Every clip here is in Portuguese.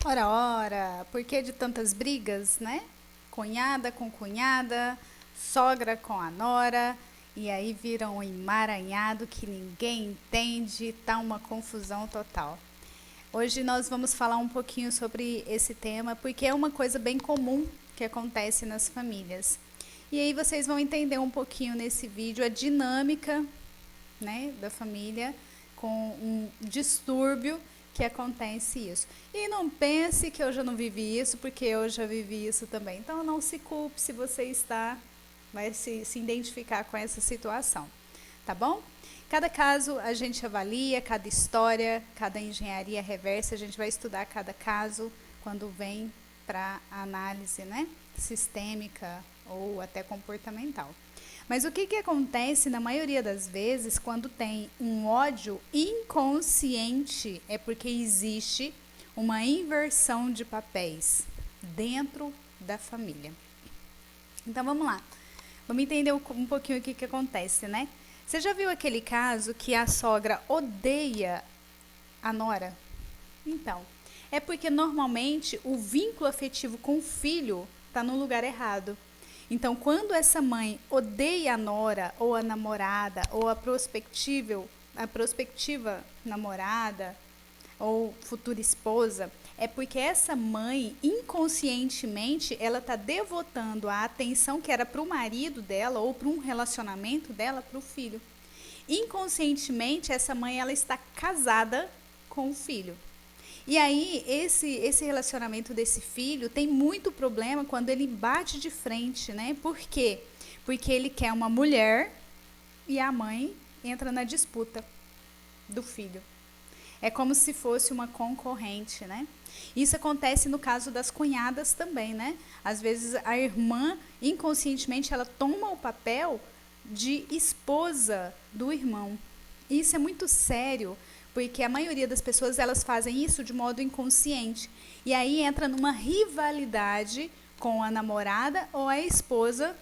Ora, ora, por que de tantas brigas, né? Cunhada com cunhada, sogra com a nora, e aí vira um emaranhado que ninguém entende, tá uma confusão total. Hoje nós vamos falar um pouquinho sobre esse tema, porque é uma coisa bem comum que acontece nas famílias. E aí vocês vão entender um pouquinho nesse vídeo a dinâmica, né, da família com um distúrbio que acontece isso. E não pense que eu já não vivi isso, porque eu já vivi isso também. Então não se culpe se você vai se identificar com essa situação, tá bom? Cada caso a gente avalia, cada história, cada engenharia reversa, a gente vai estudar cada caso quando vem para análise, né, sistêmica ou até comportamental. Mas o que acontece na maioria das vezes quando tem um ódio inconsciente é porque existe uma inversão de papéis dentro da família. Então vamos lá, vamos entender um pouquinho o que acontece, né? Você já viu aquele caso que a sogra odeia a nora? Então, é porque normalmente o vínculo afetivo com o filho está no lugar errado. Então, quando essa mãe odeia a nora, ou a namorada, ou a prospectiva namorada, ou futura esposa, é porque essa mãe, inconscientemente, ela está devotando a atenção que era para o marido dela, ou para um relacionamento dela, para o filho. Inconscientemente, essa mãe ela está casada com o filho. E aí, esse relacionamento desse filho tem muito problema quando ele bate de frente, né? Por quê? Porque ele quer uma mulher e a mãe entra na disputa do filho. É como se fosse uma concorrente, né? Isso acontece no caso das cunhadas também, né? Às vezes a irmã, inconscientemente, ela toma o papel de esposa do irmão. Isso é muito sério, porque a maioria das pessoas elas fazem isso de modo inconsciente. E aí entra numa rivalidade com a namorada ou a esposa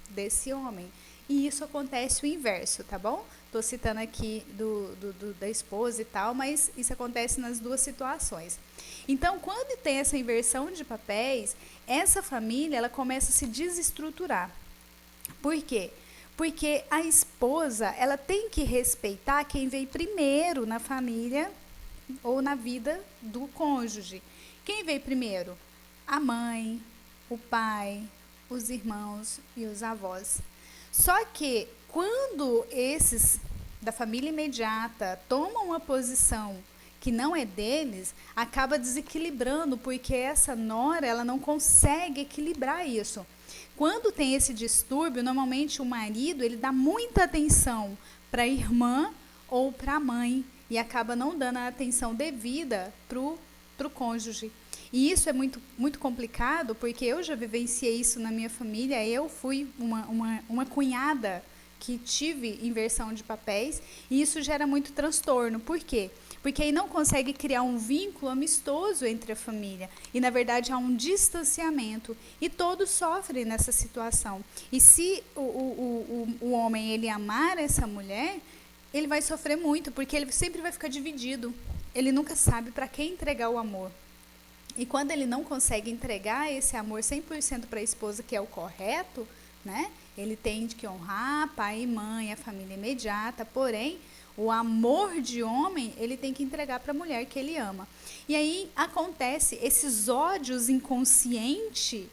desse homem. E isso acontece o inverso, tá bom? Estou citando aqui da esposa e tal, mas isso acontece nas duas situações. Então, quando tem essa inversão de papéis, essa família ela começa a se desestruturar. Por quê? Porque a esposa, ela tem que respeitar quem veio primeiro na família ou na vida do cônjuge. Quem veio primeiro? A mãe, o pai, os irmãos e os avós. Só que quando esses da família imediata tomam uma posição que não é deles, acaba desequilibrando, porque essa nora ela não consegue equilibrar isso. Quando tem esse distúrbio, normalmente o marido ele dá muita atenção para a irmã ou para a mãe e acaba não dando a atenção devida para o cônjuge. E isso é muito, muito complicado, porque eu já vivenciei isso na minha família. Eu fui uma cunhada que tive inversão de papéis e isso gera muito transtorno. Por quê? Porque aí não consegue criar um vínculo amistoso entre a família. E, na verdade, há um distanciamento. E todos sofrem nessa situação. E se o homem ele amar essa mulher, ele vai sofrer muito, porque ele sempre vai ficar dividido. Ele nunca sabe para quem entregar o amor. E quando ele não consegue entregar esse amor 100% para a esposa, que é o correto, né? Ele tem que honrar pai e mãe, a família imediata, porém, o amor de homem, ele tem que entregar para a mulher que ele ama. E aí acontece esses ódios inconscientes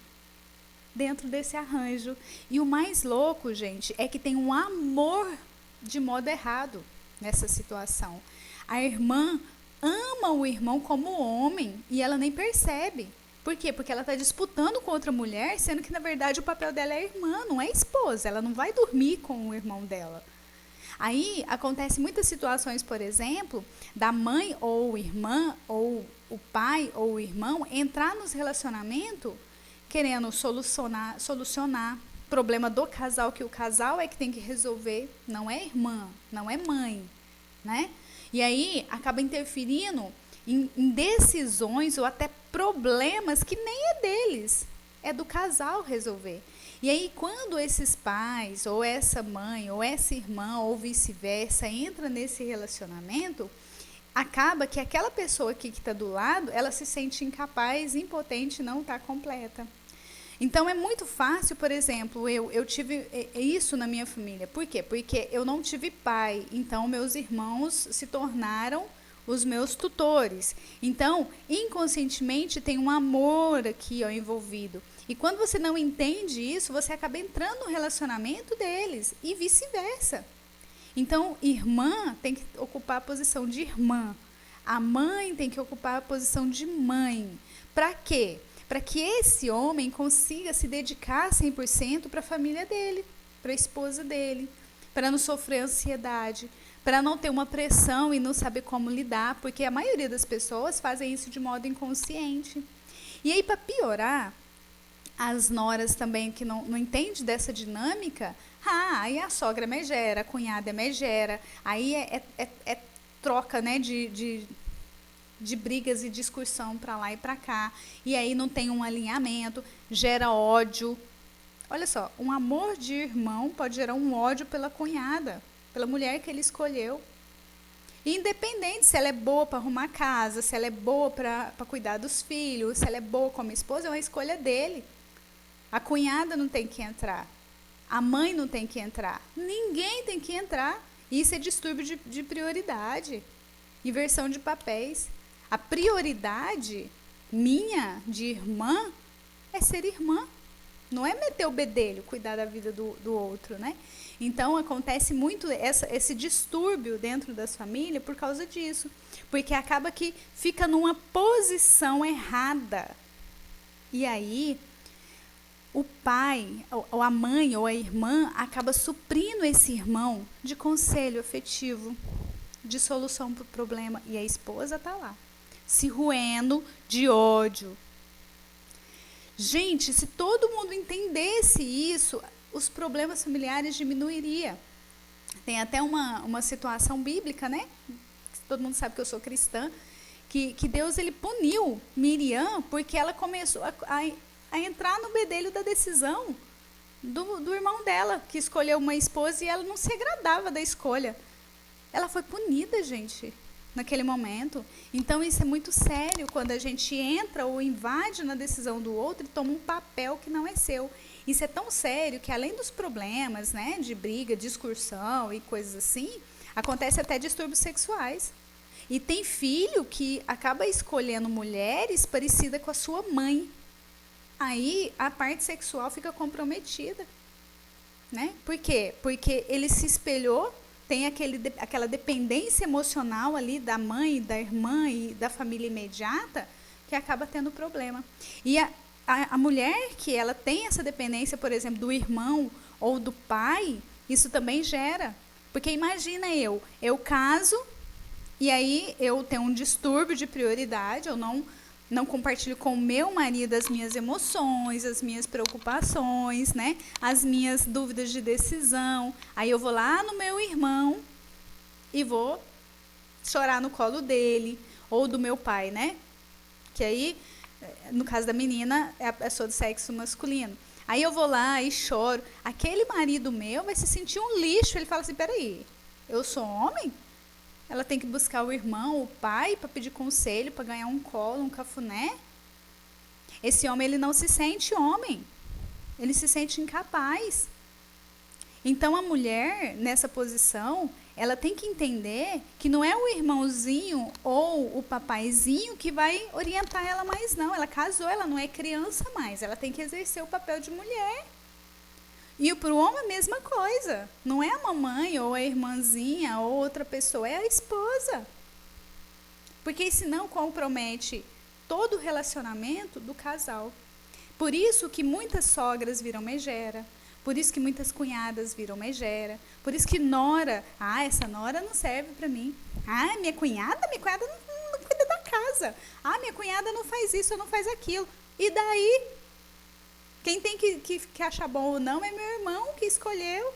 dentro desse arranjo. E o mais louco, gente, é que tem um amor de modo errado nessa situação. A irmã ama o irmão como homem e ela nem percebe. Por quê? Porque ela está disputando com outra mulher, sendo que, na verdade, o papel dela é irmã, não é esposa. Ela não vai dormir com o irmão dela. Aí, acontece muitas situações, por exemplo, da mãe ou irmã, ou o pai ou o irmão, entrar nos relacionamentos querendo solucionar problema do casal, que o casal é que tem que resolver, não é irmã, não é mãe, né? E aí, acaba interferindo em decisões ou até problemas que nem é deles, é do casal resolver. E aí, quando esses pais, ou essa mãe, ou essa irmã, ou vice-versa, entra nesse relacionamento, acaba que aquela pessoa aqui que está do lado, ela se sente incapaz, impotente, não está completa. Então, é muito fácil, por exemplo, eu tive isso na minha família. Por quê? Porque eu não tive pai, então meus irmãos se tornaram os meus tutores. Então, inconscientemente, tem um amor aqui envolvido. E quando você não entende isso, você acaba entrando no relacionamento deles e vice-versa. Então, irmã tem que ocupar a posição de irmã. A mãe tem que ocupar a posição de mãe. Para quê? Para que esse homem consiga se dedicar 100% para a família dele, para a esposa dele, para não sofrer ansiedade, para não ter uma pressão e não saber como lidar, porque a maioria das pessoas fazem isso de modo inconsciente. E aí, para piorar, as noras também que não entendem dessa dinâmica, aí a sogra é megera, a cunhada é megera, aí é troca, né, de brigas e discussão para lá e para cá, e aí não tem um alinhamento, gera ódio. Olha só, um amor de irmão pode gerar um ódio pela cunhada, pela mulher que ele escolheu. Independente se ela é boa para arrumar casa, se ela é boa para cuidar dos filhos, se ela é boa como esposa, é uma escolha dele. A cunhada não tem que entrar, a mãe não tem que entrar, ninguém tem que entrar. Isso é distúrbio de prioridade, inversão de papéis. A prioridade minha, de irmã, é ser irmã. Não é meter o bedelho, cuidar da vida do outro, né? Então, acontece muito esse distúrbio dentro das famílias por causa disso. Porque acaba que fica numa posição errada. E aí, o pai, ou a mãe, ou a irmã, acaba suprindo esse irmão de conselho afetivo, de solução para o problema. E a esposa está lá, se roendo de ódio. Gente, se todo mundo entendesse isso, os problemas familiares diminuiriam. Tem até uma situação bíblica, né? Todo mundo sabe que eu sou cristã, que Deus ele puniu Miriam porque ela começou a entrar no bedelho da decisão do irmão dela, que escolheu uma esposa e ela não se agradava da escolha. Ela foi punida, gente, naquele momento. Então, isso é muito sério quando a gente entra ou invade na decisão do outro e toma um papel que não é seu. Isso é tão sério que, além dos problemas, né, de briga, discussão e coisas assim, acontece até distúrbios sexuais. E tem filho que acaba escolhendo mulheres parecidas com a sua mãe. Aí, a parte sexual fica comprometida. Né? Por quê? Porque ele se espelhou, tem aquela dependência emocional ali da mãe, da irmã e da família imediata, que acaba tendo problema. E a mulher que ela tem essa dependência, por exemplo, do irmão ou do pai, isso também gera. Porque imagina eu caso, e aí eu tenho um distúrbio de prioridade, eu não compartilho com o meu marido as minhas emoções, as minhas preocupações, né? As minhas dúvidas de decisão. Aí eu vou lá no meu irmão e vou chorar no colo dele, ou do meu pai, né? Que aí, no caso da menina, é a pessoa do sexo masculino. Aí eu vou lá e choro. Aquele marido meu vai se sentir um lixo. Ele fala assim, peraí, eu sou homem? Ela tem que buscar o irmão, o pai, para pedir conselho, para ganhar um colo, um cafuné. Esse homem, ele não se sente homem. Ele se sente incapaz. Então, a mulher, nessa posição, ela tem que entender que não é o irmãozinho ou o papaizinho que vai orientar ela mais, não. Ela casou, ela não é criança mais. Ela tem que exercer o papel de mulher. E para o homem a mesma coisa. Não é a mamãe ou a irmãzinha ou outra pessoa, é a esposa. Porque senão compromete todo o relacionamento do casal. Por isso que muitas sogras viram megera. Por isso que muitas cunhadas viram megera. Por isso que nora, essa nora não serve para mim. Minha cunhada não cuida da casa. Minha cunhada não faz isso, não faz aquilo. E daí? Quem tem que achar bom ou não é meu irmão que escolheu.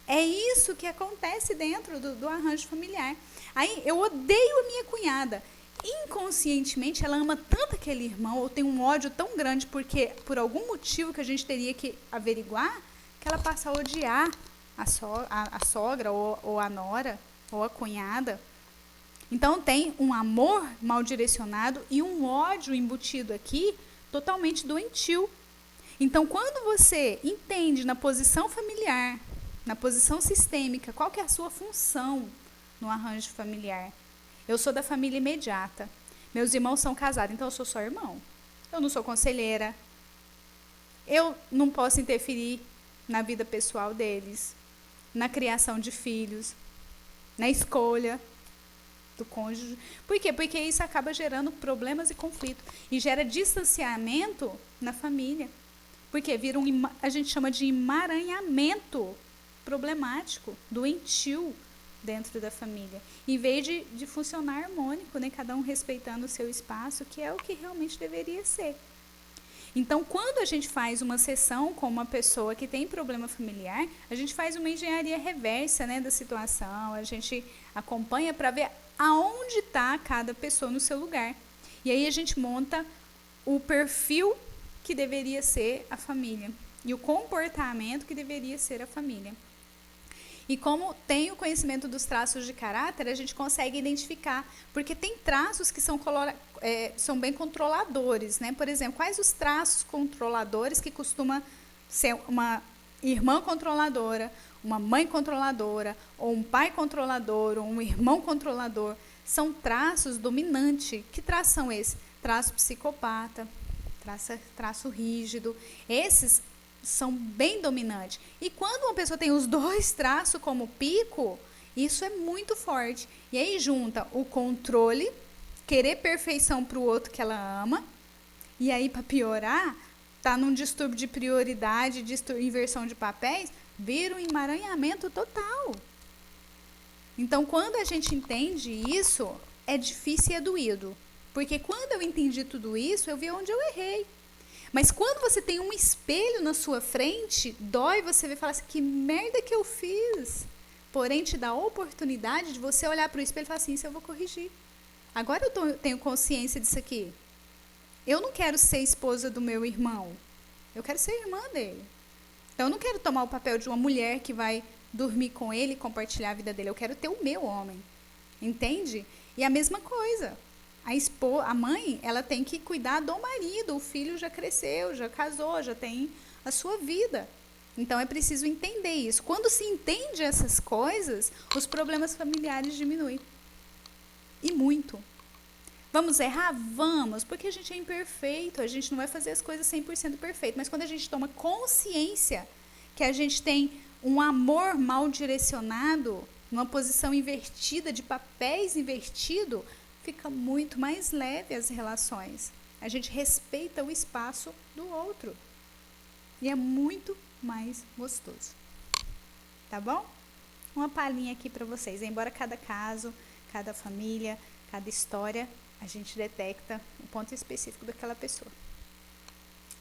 É isso que acontece dentro do arranjo familiar. Aí eu odeio a minha cunhada. Inconscientemente, ela ama tanto aquele irmão, ou tem um ódio tão grande, porque por algum motivo que a gente teria que averiguar, que ela passa a odiar a sogra, ou a nora, ou a cunhada. Então tem um amor mal direcionado e um ódio embutido aqui totalmente doentio. Então, quando você entende na posição familiar, na posição sistêmica, qual que é a sua função no arranjo familiar? Eu sou da família imediata. Meus irmãos são casados, então eu sou só irmão. Eu não sou conselheira. Eu não posso interferir na vida pessoal deles, na criação de filhos, na escolha do cônjuge. Por quê? Porque isso acaba gerando problemas e conflitos. E gera distanciamento na família. Porque vira a gente chama de emaranhamento problemático, doentio dentro da família. Em vez de funcionar harmônico, né? Cada um respeitando o seu espaço, que é o que realmente deveria ser. Então, quando a gente faz uma sessão com uma pessoa que tem problema familiar, a gente faz uma engenharia reversa, né, da situação, a gente acompanha para ver aonde está cada pessoa no seu lugar. E aí a gente monta o perfil que deveria ser a família e o comportamento que deveria ser a família. E como tem o conhecimento dos traços de caráter, a gente consegue identificar, porque tem traços que são bem controladores, né? Por exemplo, quais os traços controladores que costuma ser uma irmã controladora, uma mãe controladora, ou um pai controlador, ou um irmão controlador? São traços dominantes. Que traços são esses? Traço psicopata, traço rígido. Esses são bem dominantes. E quando uma pessoa tem os dois traços como pico, isso é muito forte. E aí junta o controle, querer perfeição para o outro que ela ama, e aí para piorar, tá num distúrbio de prioridade, inversão de papéis, vira um emaranhamento total. Então, quando a gente entende isso, é difícil e é doído. Porque quando eu entendi tudo isso, eu vi onde eu errei. Mas quando você tem um espelho na sua frente, dói você ver e falar assim, que merda que eu fiz. Porém, te dá a oportunidade de você olhar para o espelho e falar assim, isso eu vou corrigir. Agora eu tenho consciência disso aqui. Eu não quero ser esposa do meu irmão. Eu quero ser irmã dele. Então, eu não quero tomar o papel de uma mulher que vai dormir com ele e compartilhar a vida dele. Eu quero ter o meu homem. Entende? E a mesma coisa. A mãe, ela tem que cuidar do marido, o filho já cresceu, já casou, já tem a sua vida. Então, é preciso entender isso. Quando se entende essas coisas, os problemas familiares diminuem. E muito. Vamos errar? Vamos, porque a gente é imperfeito, a gente não vai fazer as coisas 100% perfeito. Mas quando a gente toma consciência que a gente tem um amor mal direcionado, uma posição invertida, de papéis invertido, fica muito mais leve as relações. A gente respeita o espaço do outro. E é muito mais gostoso. Tá bom? Uma palhinha aqui para vocês. Embora cada caso, cada família, cada história, a gente detecta o ponto específico daquela pessoa.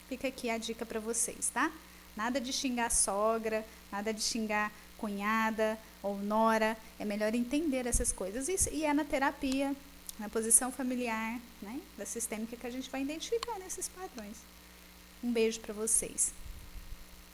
Fica aqui a dica para vocês, tá? Nada de xingar sogra, nada de xingar cunhada ou nora. É melhor entender essas coisas. E é na terapia, na posição familiar, né, da sistêmica, que a gente vai identificar nesses padrões. Um beijo para vocês.